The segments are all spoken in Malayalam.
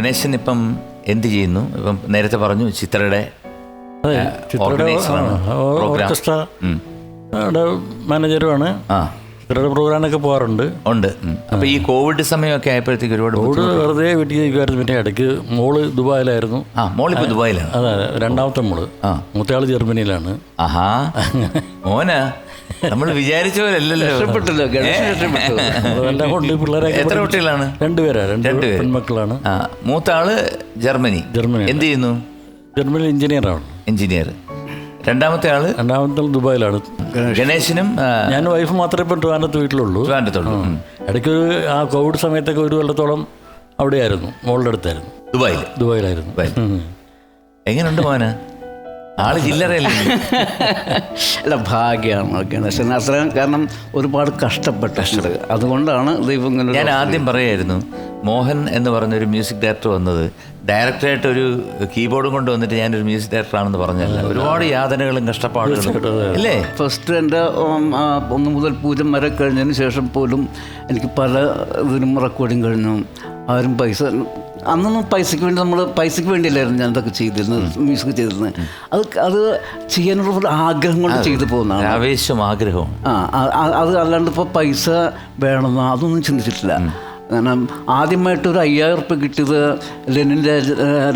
ഗണേശൻ ഇപ്പം എന്ത് ചെയ്യുന്നു? ഇപ്പം നേരത്തെ പറഞ്ഞു ചിത്രയുടെ ഓർക്കസ്ട്ര മാനേജറുമാണ്. ചിത്രയുടെ പ്രോഗ്രാമൊക്കെ പോകാറുണ്ട്. ഉണ്ട്. അപ്പൊ ഈ കോവിഡ് സമയമൊക്കെ ആയപ്പോഴത്തേക്ക് ഒരുപാട് വെറുതെ വീട്ടിൽ ഇരിക്കുമായിരുന്നു. പിന്നെ ഇടയ്ക്ക് മോള് ദുബായിലായിരുന്നു. മോളിപ്പോ ദുബായിലാണ്. അതെ, രണ്ടാമത്തെ മോള്. മൂത്തയാള് ജർമ്മനിയിലാണ്. ആഹാ, മോനാ? നമ്മൾ വിചാരിച്ച പോലെ അല്ലല്ലോ. എല്ലാം കൊണ്ട് പിള്ളേരെ. എത്ര കുട്ടികളാണ്? രണ്ടുപേരാ, രണ്ട് പെൺമക്കളാണ്. മൂത്ത ആള് ജർമ്മനി. എന്ത് ചെയ്യുന്നു? ജർമ്മനിയിൽ എഞ്ചിനീയറാണ്. എഞ്ചിനീയർ. രണ്ടാമത്തെ ആള് ദുബായിലാണ്. ഗണേശനും ഞാൻ വൈഫ് മാത്രമേ ഇപ്പം ട്രിവാൻഡ്രത്ത് വീട്ടിലുള്ളൂ. ഇടയ്ക്ക് ആ കോവിഡ് സമയത്തൊക്കെ ഒരു കൊല്ലത്തോളം അവിടെയായിരുന്നു, മോളുടെ അടുത്തായിരുന്നു. ദുബായിലായിരുന്നു. എങ്ങനെയുണ്ട് മോന്? ആള് ചില്ലറയല്ലേ? അല്ല, ഭാഗ്യമാണ് ഗണേശൻ. അത്ര കാരണം ഒരുപാട് കഷ്ടപ്പെട്ടത്, അതുകൊണ്ടാണ് ദൈവം. ഞാൻ ആദ്യം പറയായിരുന്നു, മോഹൻ എന്ന് പറഞ്ഞൊരു മ്യൂസിക് ഡയറക്ടർ വന്നത് ഡയറക്ടറായിട്ട് ഒരു കീബോർഡും കൊണ്ട് വന്നിട്ട് ഞാനൊരു മ്യൂസിക് ഡയറക്ടറാണെന്ന് പറഞ്ഞല്ല. ഒരുപാട് യാതനകളും കഷ്ടപ്പാടുകളും അല്ലേ? ഫസ്റ്റ് എൻ്റെ 1 മുതൽ 0 വരെ കഴിഞ്ഞതിന് ശേഷം പോലും എനിക്ക് പല ഇതിനും റെക്കോർഡിങ് കഴിഞ്ഞു. ആരും പൈസ, അന്നൊന്നും പൈസയ്ക്ക് വേണ്ടി, നമ്മൾ പൈസയ്ക്ക് വേണ്ടിയില്ലായിരുന്നു ഞാൻ ഇതൊക്കെ ചെയ്തിരുന്നത്, മ്യൂസിക് ചെയ്തിരുന്നത്. അത് ചെയ്യാനുള്ള ആഗ്രഹം കൊണ്ട് ചെയ്തു പോകുന്നതാണ്. ആവേശം, ആഗ്രഹവും. അത് അല്ലാണ്ട് ഇപ്പോൾ പൈസ വേണമെന്നോ അതൊന്നും ചിന്തിച്ചിട്ടില്ല. കാരണം ആദ്യമായിട്ടൊരു 5000 ഉറുപ്പ്യ കിട്ടിയത് ലെനിൻ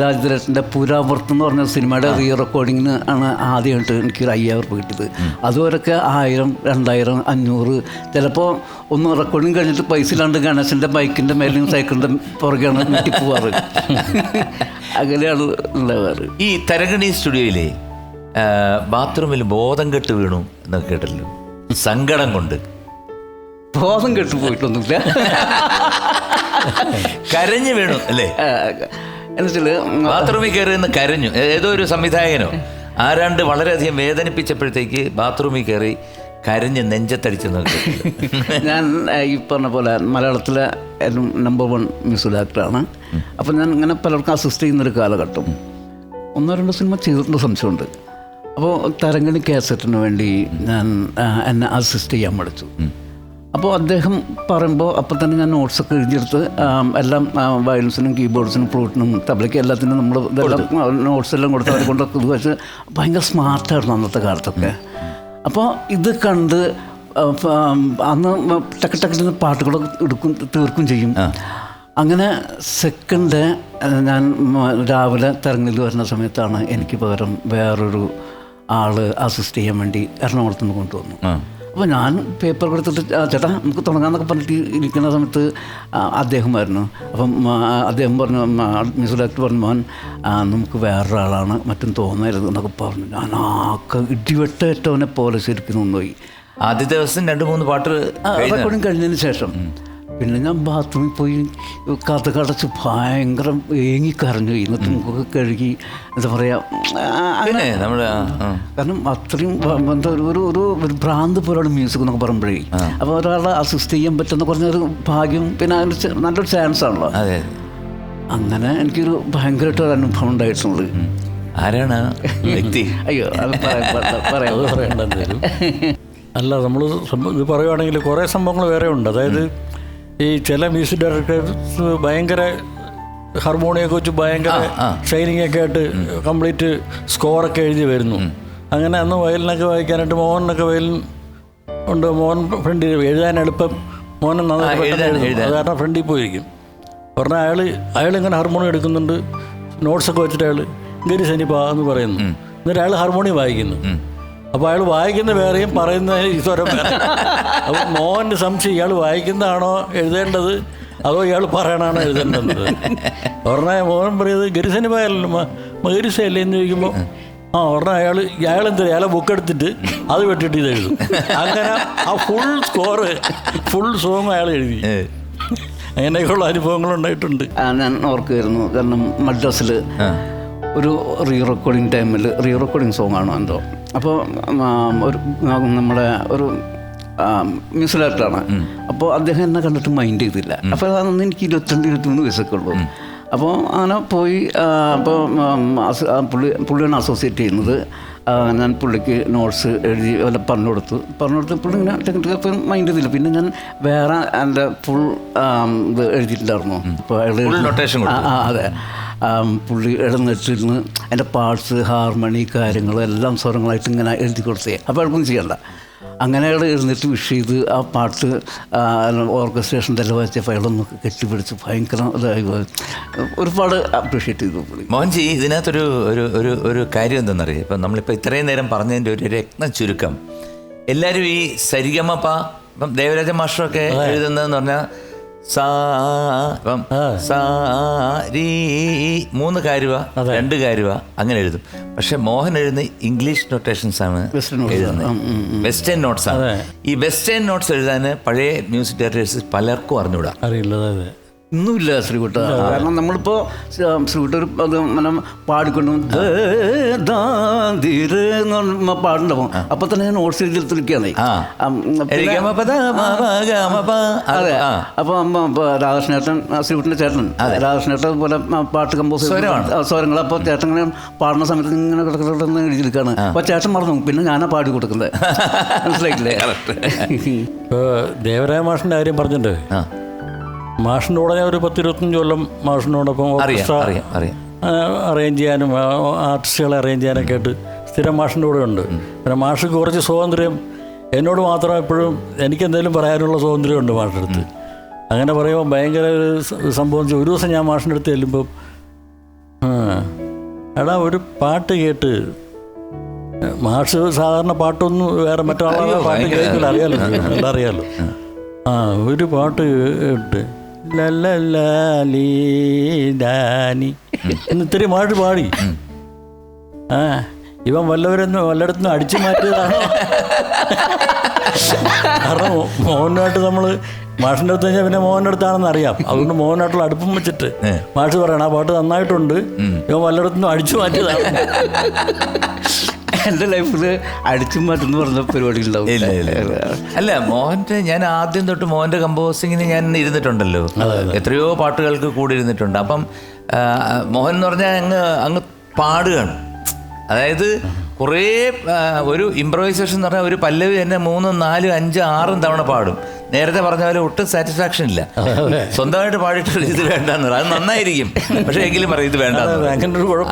രാജധരേട്ടൻ്റെ പുരാവർത്തം എന്ന് പറഞ്ഞ സിനിമയുടെ റീ റെക്കോർഡിങ്ങിന് ആണ് ആദ്യമായിട്ട് എനിക്കൊരു 5000 ഉറുപ്പ്യ കിട്ടിയത്. അതുവരെയൊക്കെ 1000, 2000, 500, ചിലപ്പോൾ ഒന്ന് റെക്കോർഡിങ് കഴിഞ്ഞിട്ട് പൈസ ഇല്ലാണ്ട് ഗണേശൻ്റെ ബൈക്കിൻ്റെ മേലെയും സൈക്കിളിൻ്റെ പുറകെയാണ് വീട്ടിൽ പോവാറ്. അങ്ങനെയാണ് ഉണ്ടാവാറ്. ഈ തരങ്കണി സ്റ്റുഡിയോയിലെ ബാത്റൂമിൽ ബോധം കെട്ട് വീണു എന്നൊക്കെ കേട്ടല്ലോ, സങ്കടം കൊണ്ട്. ബോധം കെട്ടു പോയിട്ടൊന്നുമില്ല, കരഞ്ഞു വീണു അല്ലേ? എന്നുവെച്ചാൽ ബാത്റൂമിൽ കയറി നിന്ന് കരഞ്ഞു. ഏതോ ഒരു സംവിധായകനോ ആരാണ്ട് വളരെയധികം വേദനിപ്പിച്ചപ്പോഴത്തേക്ക് ബാത്റൂമിൽ കയറി കരഞ്ഞ് നെഞ്ചത്തടിച്ചു നോക്കി. ഞാൻ ഈ പറഞ്ഞ പോലെ മലയാളത്തിലെ നമ്പർ 1 മ്യൂസിക് ഡയറക്ടറാണ്. അപ്പം ഞാൻ ഇങ്ങനെ പലർക്കും അസിസ്റ്റ് ചെയ്യുന്നൊരു കാലഘട്ടം 1-2 സിനിമ ചെയ്തിട്ടുണ്ട് സംശയമുണ്ട്. അപ്പോൾ തരങ്കണി കാസറ്റിന് വേണ്ടി ഞാൻ എന്നെ അസിസ്റ്റ് ചെയ്യാൻ പഠിച്ചു. അപ്പോൾ അദ്ദേഹം പറയുമ്പോൾ അപ്പം തന്നെ ഞാൻ നോട്ട്സൊക്കെ എഴുതിയെടുത്ത് എല്ലാം വയലിൻസിനും കീബോർഡ്സിനും ഫ്ലൂട്ടിനും തബലയ്ക്കും എല്ലാത്തിനും നമ്മൾ ഇതെല്ലാം നോട്ട്സ് എല്ലാം കൊടുത്ത് അവരെ കൊണ്ടൊക്കെ ഇത് വെച്ച് ഭയങ്കര സ്മാർട്ടായിരുന്നു അന്നത്തെ കാലത്തൊക്കെ. അപ്പോൾ ഇത് കണ്ട് അന്ന് ടക്ക് പാട്ടുകൾ തീർക്കും ചെയ്യും. അങ്ങനെ സെക്കൻഡ് ഞാൻ രാവിലെ തരങ്ങലിൽ വരുന്ന സമയത്താണ് എനിക്ക് പകരം വേറൊരു ആൾ അസിസ്റ്റ് ചെയ്യാൻ വേണ്ടി എറണാകുളത്ത് നിന്ന് കൊണ്ടുവന്നു. അപ്പോൾ ഞാൻ പേപ്പർ കൊടുത്തിട്ട് ചേട്ടാ നമുക്ക് തുടങ്ങാമെന്നൊക്കെ പറഞ്ഞിട്ട് ഇരിക്കുന്ന സമയത്ത് അദ്ദേഹമായിരുന്നു. അപ്പം അദ്ദേഹം പറഞ്ഞു, മ്യൂസിക് ഡയറക്ടർ പറഞ്ഞു, മോൻ നമുക്ക് വേറൊരാളാണ്, മറ്റും തോന്നരുത് എന്നൊക്കെ പറഞ്ഞു. ഞാൻ ഇടിവെട്ടേറ്റവനെ പോലെ ശരിക്കും നിന്നുപോയി. ആദ്യ ദിവസം 2-3 പാട്ട് റെക്കോർഡിങ് കഴിഞ്ഞതിന് ശേഷം പിന്നെ ഞാൻ ബാത്റൂമിൽ പോയി കഥ കടച്ച് ഭയങ്കര ഏങ്ങിക്കരഞ്ഞു. എന്നിട്ട് മുഖമൊക്കെ കഴുകി, എന്താ പറയുക, അങ്ങനെ. കാരണം അത്രയും എന്താ ഒരു ഭ്രാന്ത് പോലെയാണ് മ്യൂസിക് എന്നൊക്കെ പറയുമ്പോഴേ. അപ്പോൾ ഒരാളെ അസിസ്റ്റ് ചെയ്യാൻ പറ്റുന്ന പറഞ്ഞൊരു ഭാഗ്യം, പിന്നെ അതിന് നല്ലൊരു ചാൻസ് ആണല്ലോ. അങ്ങനെ എനിക്കൊരു ഭയങ്കരമായിട്ടൊരു അനുഭവം ഉണ്ടായിട്ടുള്ളത്. ആരാണ് വ്യക്തി? അയ്യോ, അത് പറയേണ്ടത്. അല്ല, നമ്മൾ ഇത് പറയുവാണെങ്കിൽ കുറേ സംഭവങ്ങൾ വേറെ ഉണ്ട്. അതായത് ഈ ചില മ്യൂസിക് ഡയറക്ടേഴ്സ് ഭയങ്കര ഹാർമോണിയൊക്കെ വെച്ച് ഭയങ്കര ഷൈനിങ് ഒക്കെ ആയിട്ട് കംപ്ലീറ്റ് സ്കോറൊക്കെ എഴുതി വരുന്നു. അങ്ങനെ അന്ന് വയലിനൊക്കെ വായിക്കാനായിട്ട് മോഹനൊക്കെ വയലിൻ ഉണ്ട്. മോഹൻ ഫ്രണ്ടിൽ എഴുതാൻ എളുപ്പം, മോഹൻ നന്നായിട്ട് എഴുതും. അത് കാരണം ഫ്രണ്ടിൽ പോയിരിക്കും. പറഞ്ഞാൽ അയാളിങ്ങനെ ഹാർമോണിയം എടുക്കുന്നുണ്ട്, നോട്ട്സൊക്കെ വെച്ചിട്ട് അയാൾ ഗരി സനിപ്പ എന്ന് പറയുന്നു. എന്നിട്ട് അയാൾ ഹാർമോണിയം വായിക്കുന്നു. അപ്പോൾ അയാൾ വായിക്കുന്ന വേറെയും പറയുന്ന ഈശ്വരം വേറെ. അപ്പോൾ മോഹൻ്റെ സംശയം, ഇയാൾ വായിക്കുന്നതാണോ എഴുതേണ്ടത് അതോ ഇയാൾ പറയണാണോ എഴുതേണ്ടത്? പറഞ്ഞാൽ മോഹൻ പറയുന്നത് ഗരിസനിപ്പായല്ലോ, ഗരിസയല്ലേ എന്ന് ചോദിക്കുമ്പോൾ പറഞ്ഞാൽ അയാളെന്താ അയാളെ ബുക്ക് എടുത്തിട്ട് അത് വെട്ടിട്ട് ഇത് എഴുതും. അങ്ങനെ ആ ഫുൾ സോങ് അയാൾ എഴുതി. അങ്ങനെയൊക്കെയുള്ള അനുഭവങ്ങളുണ്ടായിട്ടുണ്ട്. ഞാൻ ഓർക്കുമായിരുന്നു. കാരണം മദ്രാസിൽ ഒരു റീ റെക്കോർഡിങ് സോങ്ങാണോ എന്തോ. അപ്പോൾ ഒരു നമ്മുടെ ഒരു മ്യൂസിക് ഡയറക്ടറാണ്. അപ്പോൾ അദ്ദേഹം എന്നെ കണ്ടിട്ട് മൈൻഡ് ചെയ്തില്ല. അപ്പോൾ അതൊന്നും എനിക്ക് 22-23 വയസ്സൊക്കെ ഉള്ളൂ. അപ്പോൾ അങ്ങനെ പോയി. അപ്പോൾ പുള്ളിയാണ് അസോസിയേറ്റ് ചെയ്യുന്നത്. ഞാൻ പുള്ളിക്ക് നോട്ട്സ് എഴുതി വല്ല പറഞ്ഞു കൊടുത്ത് പുള്ളി ഇങ്ങനെ ടെക്നിക്കൽ മൈൻഡ് ചെയ്തില്ല. പിന്നെ ഞാൻ വേറെ എൻ്റെ ഫുൾ ഇത് എഴുതിയിട്ടുണ്ടായിരുന്നു. അപ്പോൾ അതെ, പുള്ളി ഇടന്നിട്ടിരുന്ന് എൻ്റെ പാർട്സ്, ഹാർമണി, കാര്യങ്ങൾ എല്ലാം സ്വരങ്ങളായിട്ട് ഇങ്ങനെ എഴുതി കൊടുത്തേ. അപ്പോൾ എളുപ്പം ചെയ്യണ്ട. അങ്ങനെ എഴുന്നിട്ട് വിഷ് ചെയ്ത് ആ പാട്ട് ഓർക്കസ്ട്രേഷൻ തന്നെ വെച്ച ഫയലൊന്നും കെട്ടിപ്പിടിച്ച് ഭയങ്കര ഇതായി ഒരുപാട് അപ്രീഷിയേറ്റ് ചെയ്തു പുള്ളി. മോഹൻജി, ഇതിനകത്തൊരു ഒരു ഒരു ഒരു കാര്യം എന്തെന്നറിയാം. ഇപ്പം നമ്മളിപ്പോൾ ഇത്രയും നേരം പറഞ്ഞതിൻ്റെ ഒരു രത്ന ചുരുക്കം, എല്ലാവരും ഈ സരിഗമപ ഇപ്പം ദേവരാജ മാസ്റ്ററൊക്കെ എഴുതുന്നതെന്ന് പറഞ്ഞാൽ സാ ഇപ്പം സാ രീ 3 കാര്യവ 2 കാര്യവ അങ്ങനെ എഴുതും. പക്ഷെ മോഹൻ എഴുതുന്ന ഇംഗ്ലീഷ് നൊട്ടേഷൻസ് ആണ് എഴുതുന്നത്, വെസ്റ്റേൺ നോട്ട്സ് ആണ്. ഈ വെസ്റ്റേൺ നോട്ട്സ് എഴുതാൻ പഴയ മ്യൂസിക് ഡയറക്ടേഴ്സ് പലർക്കും അറിഞ്ഞൂടാ, അറിയില്ല. ഒന്നുമില്ല ശ്രീകുട്ട. കാരണം നമ്മളിപ്പോൾ ശ്രീകുട്ട ഒരു അത് మనం പാടിക്കൊണ്ടും പാടുണ്ടാവും. അപ്പോൾ തന്നെ ഞാൻ നോട്ട്സ് എഴുതി എടുത്തിരിക്കുകയാണ്. അതെ. അപ്പോൾ രാധാകൃഷ്ണേട്ടൻ, ശ്രീകുട്ടൻ്റെ ചേട്ടൻ രാധാകൃഷ്ണേട്ടൻ പോലെ പാട്ട് കമ്പോസ് സ്വരങ്ങൾ. അപ്പോൾ ചേട്ടൻ ഇങ്ങനെ പാടുന്ന സമയത്ത് ഇങ്ങനെ കിടക്കിടന്ന് എഴുതിയിരിക്കുകയാണ്. അപ്പോൾ ചേട്ടൻ മറന്നു, പിന്നെ ഞാനാ പാടി കൊടുക്കുന്നത്. മനസ്സിലായില്ലേ? ഇപ്പോൾ ദേവരായ മാഷിൻ്റെ കാര്യം പറഞ്ഞിട്ടുണ്ട്. മാഷിൻ്റെ കൂടെ ഞാൻ ഒരു 10-25 കൊല്ലം മാഷിനോടൊപ്പം അറേഞ്ച് ചെയ്യാനും ആർട്ടിസ്റ്റുകളെ അറേഞ്ച് ചെയ്യാനൊക്കെ ആയിട്ട് സ്ഥിരം മാഷിൻ്റെ കൂടെ ഉണ്ട്. പിന്നെ മാഷിക്ക് കുറച്ച് സ്വാതന്ത്ര്യം എന്നോട് മാത്രം എപ്പോഴും എനിക്കെന്തെങ്കിലും പറയാനുള്ള സ്വാതന്ത്ര്യമുണ്ട് മാഷിൻ്റെ അടുത്ത്. അങ്ങനെ പറയുമ്പോൾ ഭയങ്കര ഒരു സംഭവം. ഒരു ദിവസം ഞാൻ മാഷിൻ്റെ അടുത്ത് ചെല്ലുമ്പം, എടാ ഒരു പാട്ട് കേട്ട്, മാഷ് സാധാരണ പാട്ടൊന്നും വേറെ മറ്റാളുടെ പാട്ട് കേൾക്കില്ല, അറിയാലോ. ഒരു പാട്ട് കേട്ട് ലീ എന്ന് ഇത്തിരി മാട്ട് പാടി. ഇവൻ വല്ലയിടത്തുനിന്ന് അടിച്ചു മാറ്റിയതാണോ? കാരണം മോഹനായിട്ട് നമ്മൾ മാഷിൻ്റെ അടുത്ത് കഴിഞ്ഞാൽ പിന്നെ മോഹൻ്റെ അടുത്താണെന്ന് അറിയാം. അതുകൊണ്ട് മോഹനായിട്ടുള്ള അടുപ്പം വെച്ചിട്ട് മാഷ് പറയണം, ആ പാട്ട് നന്നായിട്ടുണ്ട്, ഇവൻ വല്ലയിടത്തുനിന്ന് അടിച്ചു മാറ്റിയതാണ്. എൻ്റെ ലൈഫിൽ അടിച്ചു മാറ്റുന്ന പറഞ്ഞ പരിപാടി ഉണ്ടാവും. അല്ല, മോഹൻ്റെ ഞാൻ ആദ്യം തൊട്ട് മോഹൻ്റെ കമ്പോസിങ്ങിന് ഞാൻ ഇരുന്നിട്ടുണ്ടല്ലോ, എത്രയോ പാട്ടുകൾക്ക് കൂടി ഇരുന്നിട്ടുണ്ട്. അപ്പം മോഹൻ എന്ന് പറഞ്ഞാൽ അങ്ങ് പാടുകയാണ്. അതായത് കുറേ ഒരു ഇംപ്രവൈസേഷൻ എന്ന് പറഞ്ഞാൽ ഒരു പല്ലവി തന്നെ 3, 4, 5, 6 തവണ പാടും. നേരത്തെ പറഞ്ഞ പോലെ ഒട്ടും സാറ്റിസ്ഫാക്ഷൻ ഇല്ല. സ്വന്തമായിട്ട് പാടിയിട്ട് ഇത് വേണ്ടെന്ന് പറയും. അത് നന്നായിരിക്കും, പക്ഷേ എങ്കിലും പറയും ഇത് വേണ്ട.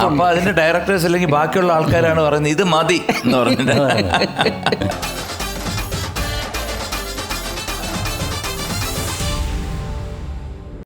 അപ്പോൾ അതിൻ്റെ ഡയറക്ടേഴ്സ് അല്ലെങ്കിൽ ബാക്കിയുള്ള ആൾക്കാരാണ് പറയുന്നത് ഇത് മതി എന്ന് പറഞ്ഞിട്ട്.